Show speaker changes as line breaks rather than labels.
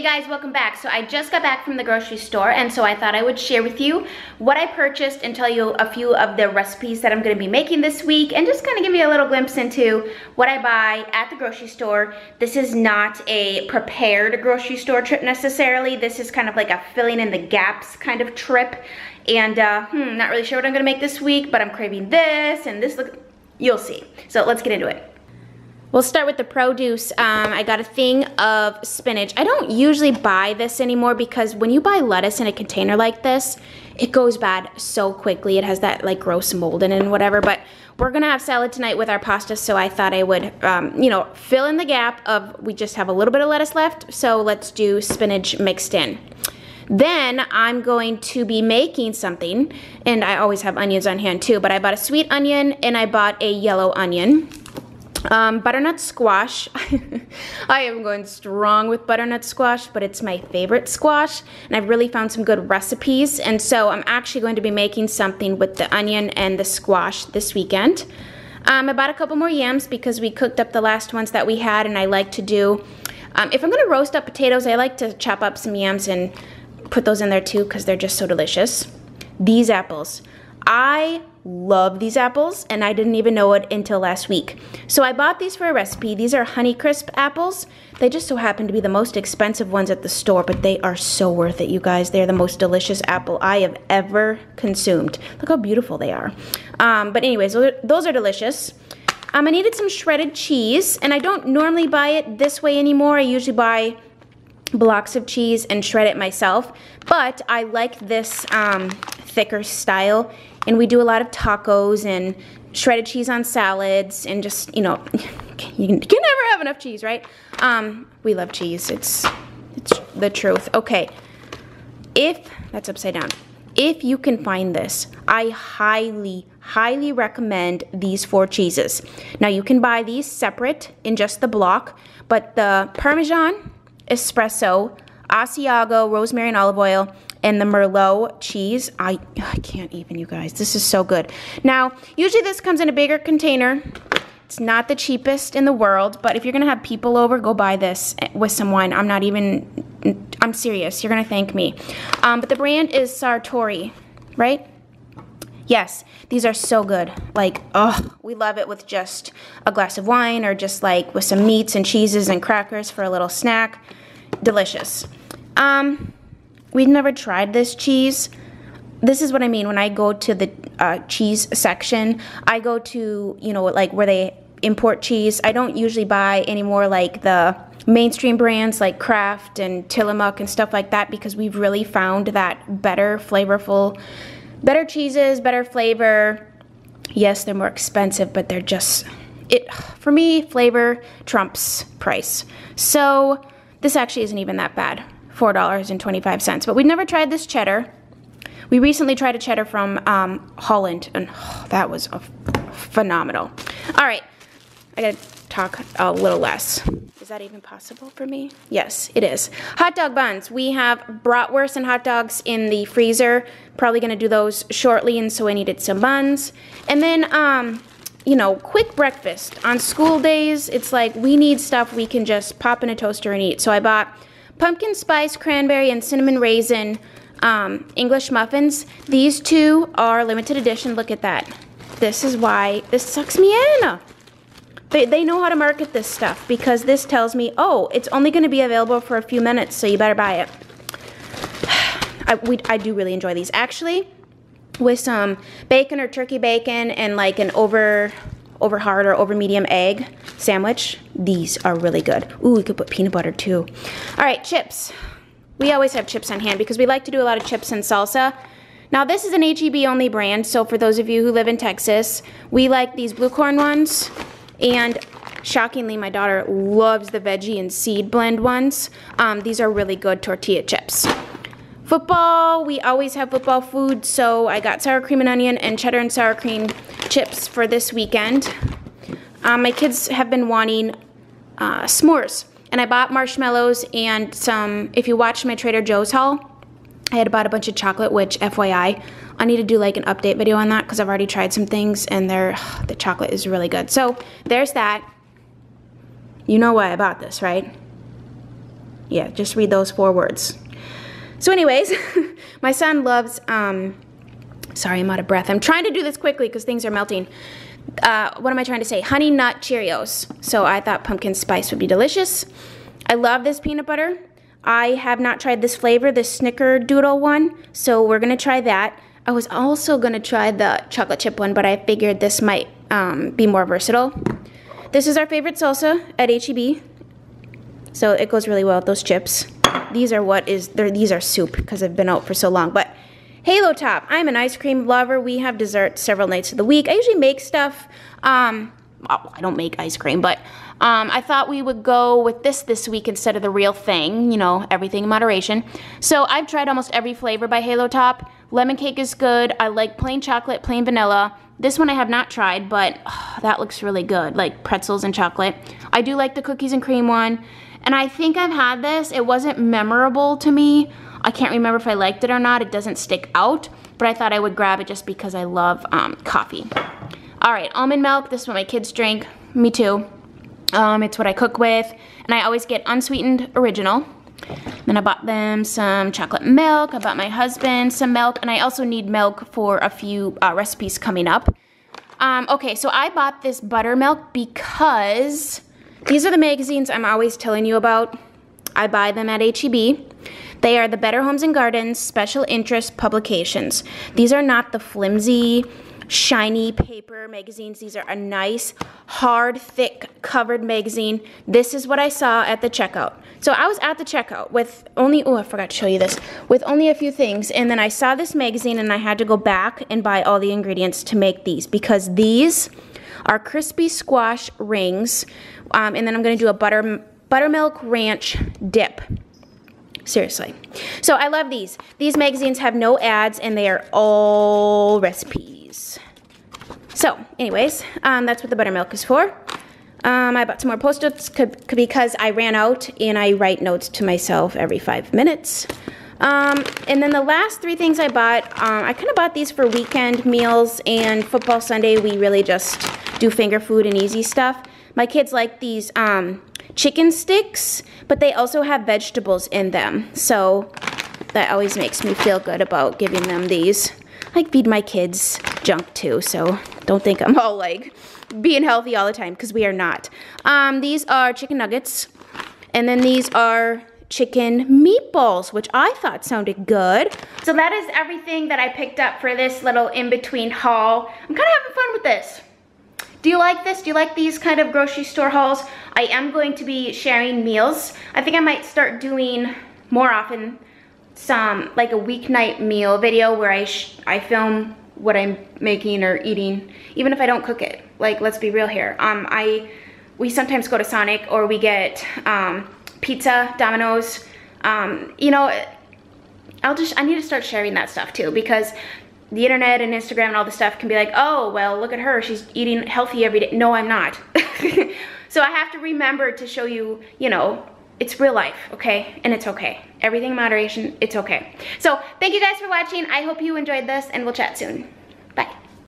guys, welcome back. So I just got back from the grocery store, and so I thought I would share with you what I purchased and tell you a few of the recipes that I'm going to be making this week, and just kind of give you a little glimpse into what I buy at the grocery store. This is not a prepared grocery store trip necessarily. This is kind of like a filling in the gaps kind of trip, and not really sure what I'm going to make this week, but I'm craving this and this. Look, you'll see. So let's get into it. We'll start with the produce. I got a thing of spinach. I don't usually buy this anymore because when you buy lettuce in a container like this, it goes bad so quickly. It has that like gross mold in it and whatever, but we're gonna have salad tonight with our pasta, so I thought I would, fill in the gap of, we just have a little bit of lettuce left, so let's do spinach mixed in. Then I'm going to be making something, and I always have onions on hand too, but I bought a sweet onion and I bought a yellow onion. Butternut squash. I am going strong with butternut squash, but it's my favorite squash, and I've really found some good recipes, and so I'm actually going to be making something with the onion and the squash this weekend. I bought a couple more yams because we cooked up the last ones that we had, and I like to do, if I'm going to roast up potatoes, I like to chop up some yams and put those in there too because they're just so delicious. These apples. I love these apples, and I didn't even know it until last week. So I bought these for a recipe. These are Honeycrisp apples. They just so happen to be the most expensive ones at the store, but they are so worth it, you guys. They're the most delicious apple I have ever consumed. Look how beautiful they are. But anyways, those are delicious. I needed some shredded cheese, and I don't normally buy it this way anymore. I usually buy blocks of cheese and shred it myself, but I like this thicker style, and we do a lot of tacos and shredded cheese on salads, and just, you can never have enough cheese, right? We love cheese. It's the truth. Okay, that's upside down. If you can find this, I highly recommend these 4 cheeses. Now you can buy these separate in just the block, but the Parmesan, espresso, Asiago, rosemary and olive oil, and the Merlot cheese. I can't even, you guys. This is so good. Now, usually this comes in a bigger container. It's not the cheapest in the world, but if you're gonna have people over, go buy this with some wine. I'm serious. You're gonna thank me. But the brand is Sartori, right? Yes, these are so good. Like, we love it with just a glass of wine, or just like with some meats and cheeses and crackers for a little snack. Delicious. We've never tried this cheese. This is what I mean when I go to the cheese section. I go to, like where they import cheese. I don't usually buy any more like the mainstream brands like Kraft and Tillamook and stuff like that, because we've really found that better cheeses, better flavor. Yes, they're more expensive, but they're just, for me, flavor trumps price. So this actually isn't even that bad. $4.25, but we've never tried this cheddar. We recently tried a cheddar from Holland, and that was phenomenal. All right, I gotta talk a little less. Is that even possible for me? Yes, it is. Hot dog buns. We have bratwurst and hot dogs in the freezer. Probably gonna do those shortly, and so I needed some buns. And then, quick breakfast. On school days, it's like we need stuff we can just pop in a toaster and eat. So I bought pumpkin spice, cranberry, and cinnamon raisin English muffins. These 2 are limited edition. Look at that. This is why this sucks me in. They know how to market this stuff, because this tells me, oh, it's only going to be available for a few minutes, so you better buy it. I do really enjoy these. Actually, with some bacon or turkey bacon and like an over hard or over medium egg sandwich, these are really good. Ooh, we could put peanut butter too. All right, chips. We always have chips on hand because we like to do a lot of chips and salsa. Now this is an HEB only brand, so for those of you who live in Texas, we like these blue corn ones, and shockingly my daughter loves the veggie and seed blend ones. These are really good tortilla chips. Football, we always have football food, so I got sour cream and onion and cheddar and sour cream chips for this weekend. My kids have been wanting s'mores, and I bought marshmallows and some, if you watched my Trader Joe's haul, I had bought a bunch of chocolate, which FYI, I need to do like an update video on that because I've already tried some things and the chocolate is really good. So there's that. You know why I bought this, right? Yeah, just read those 4 words. So anyways, my son loves, sorry, I'm out of breath. I'm trying to do this quickly because things are melting. What am I trying to say? Honey Nut Cheerios. So I thought pumpkin spice would be delicious. I love this peanut butter. I have not tried this flavor, the Snickerdoodle one, so we're gonna try that. I was also gonna try the chocolate chip one, but I figured this might be more versatile. This is our favorite salsa at H-E-B, so it goes really well with those chips. These are soup because I've been out for so long, but Halo Top. I'm an ice cream lover. We have dessert several nights of the week. I usually make stuff. Well, I don't make ice cream, but I thought we would go with this week instead of the real thing. You know, everything in moderation. So I've tried almost every flavor by Halo Top. Lemon cake is good. I like plain chocolate, plain vanilla. This one I have not tried, but that looks really good, like pretzels and chocolate. I do like the cookies and cream one. And I think I've had this. It wasn't memorable to me. I can't remember if I liked it or not. It doesn't stick out, but I thought I would grab it just because I love coffee. All right, almond milk. This is what my kids drink. Me too. It's what I cook with, and I always get unsweetened original. Then I bought them some chocolate milk. I bought my husband some milk, and I also need milk for a few recipes coming up. Okay, so I bought this buttermilk because these are the magazines I'm always telling you about. I buy them at H-E-B. They are the Better Homes and Gardens Special Interest Publications. These are not the flimsy, shiny paper magazines. These are a nice, hard, thick, covered magazine. This is what I saw at the checkout. So I was at the checkout with only, oh, I forgot to show you this, with only a few things. And then I saw this magazine and I had to go back and buy all the ingredients to make these because these are crispy squash rings. And then I'm gonna do a buttermilk ranch dip. Seriously. So I love these. These magazines have no ads and they are all recipes. So anyways, that's what the buttermilk is for. I bought some more Post-its because I ran out and I write notes to myself every 5 minutes. And then the last 3 things I bought, I kind of bought these for weekend meals, and football Sunday we really just do finger food and easy stuff. My kids like these chicken sticks, but they also have vegetables in them. So that always makes me feel good about giving them these. I feed my kids junk too, so don't think I'm all like being healthy all the time, because we are not. These are chicken nuggets, and then these are chicken meatballs, which I thought sounded good. So that is everything that I picked up for this little in-between haul. I'm kind of having fun with this. Do you like this? Do you like these kind of grocery store hauls? I am going to be sharing meals. I think I might start doing more often some like a weeknight meal video where I film what I'm making or eating, even if I don't cook it. Like, let's be real here. We sometimes go to Sonic, or we get pizza, Domino's. You know, I need to start sharing that stuff too, because the internet and Instagram and all this stuff can be like, oh, well, look at her, she's eating healthy every day. No, I'm not. So I have to remember to show you, you know, it's real life, okay? And it's okay. Everything in moderation, it's okay. So thank you guys for watching. I hope you enjoyed this, and we'll chat soon. Bye.